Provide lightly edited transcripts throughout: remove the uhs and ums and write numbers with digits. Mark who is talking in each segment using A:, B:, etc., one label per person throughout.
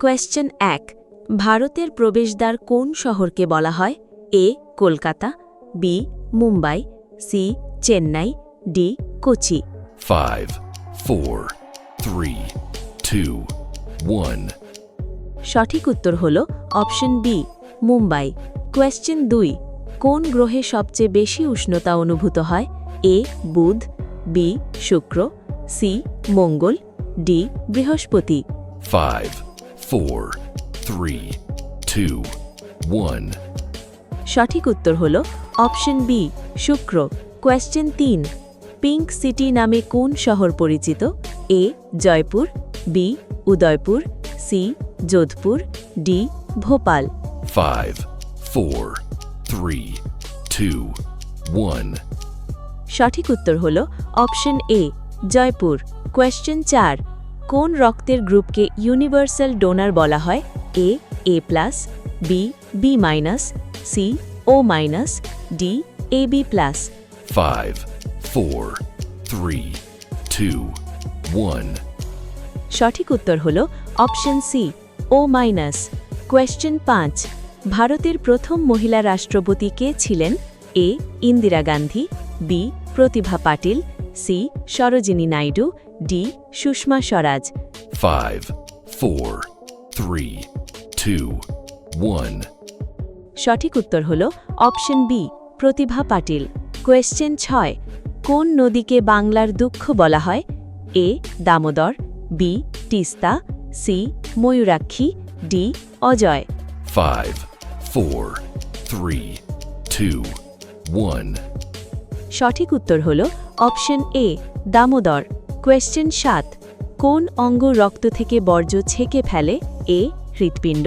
A: Question 1 ভারতের প্রবেশদ্বার কোন শহরকে বলা হয়? A Kolkata, B Mumbai, C Chennai, D Kochi.
B: 5, 4, 3, 2, 1.
A: সঠিক উত্তর হল অপশন বি মুম্বাই। কোয়েশ্চেন 2 কোন গ্রহে সবচেয়ে বেশি উষ্ণতা অনুভূত হয়? এ বুধ, বি শুক্র, সি মঙ্গল, ডি বৃহস্পতি।
B: 5, 4, 3, 2, 1.
A: সঠিক উত্তর হল অপশন বি শুক্র। কোয়েশ্চেন 3 পিঙ্ক সিটি নামে কোন শহর পরিচিত? A Jaipur, B Udaipur, C Jodhpur, D Bhopal.
B: 5, 4, 3, 2, 1.
A: সঠিক উত্তর হল অপশন এ জয়পুর। কোয়েশ্চেন 4 কোন রক্তের গ্রুপকে ইউনিভার্সাল ডোনার বলা হয়? A A plus, B B minus, C O minus, D A B plus.
B: 5, 4, 3, 2, 1.
A: সঠিক উত্তর হল option C O minus. Question 5 ভারতের প্রথম মহিলা রাষ্ট্রপতি কে ছিলেন? A Indira Gandhi, B Pratibha Patil, C Sarojini Naidu, D Sushma Swaraj.
B: 5, 4, 3, 2, 1.
A: সঠিক উত্তর হল option B Pratibha Patil. Question 6 কোন নদীকে বাংলার দুঃখ বলা হয়? এ Damodar, B Teesta, C Mayurakshi, D Ajay.
B: 5, 4, 3, 2, 1.
A: সঠিক উত্তর হল অপশন এ দামোদর। কোয়েশ্চেন 7 কোন অঙ্গ রক্ত থেকে বর্জ্য ছেঁকে ফেলে? এ হৃৎপিণ্ড,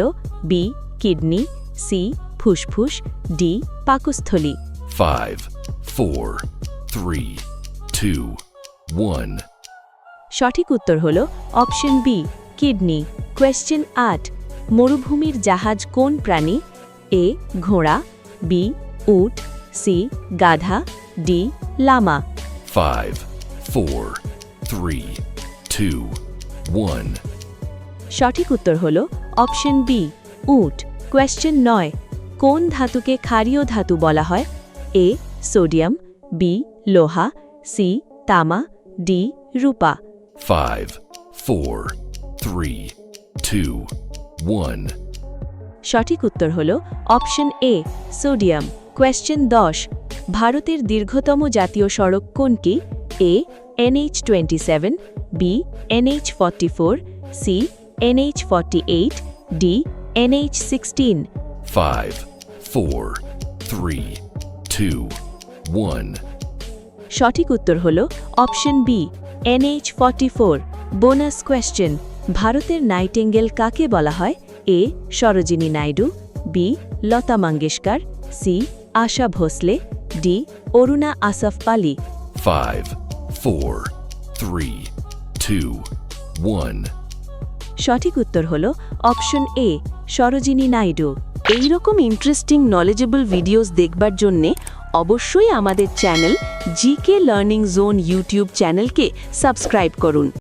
A: বি কিডনি, সি ফুসফুস, ডি পাকস্থলী।
B: 5, 4, 3, 2, 1.
A: সঠিক উত্তর হল অপশন বি কিডনি। কোয়েশ্চেন 8 মরুভূমির জাহাজ কোন প্রাণী? এ ঘোড়া, বি উট, সি গাধা, ডি লামা।
B: 5, 4, 3, 2, 1.
A: সঠিক উত্তর হল অপশন বি উট। কোয়েশ্চেন 9 কোন ধাতুকে ক্ষারীয় ধাতু বলা হয়? এ সোডিয়াম, বি লোহা, সি তামা, ডি রূপা।
B: 5, 4, 3, 2, 1.
A: সঠিক উত্তর হল অপশন এ সোডিয়াম। কোয়েশ্চেন 10 ভারতের দীর্ঘতম জাতীয় সড়ক কোনটি? A NH27, B NH44, C NH48, D NH16।
B: 5, 4, 3, 2, 1.
A: সঠিক উত্তর হল option B NH44। Bonus question ভারতের নাইটেঙ্গেল কাকে বলা হয়? A Sarojini Naidu, B Lata Mangeshkar, C Asha Bhosle, D Aruna Asaf Ali.
B: 5, 4, 3, 2, 1.
A: সঠিক উত্তর হল অপশন এ সরোজিনী নাইডু। এই রকম ইন্টারেস্টিং নলেজেবল ভিডিওস দেখবার জন্যে অবশ্যই আমাদের channel GK learning zone YouTube চ্যানেলকে সাবস্ক্রাইব করুন।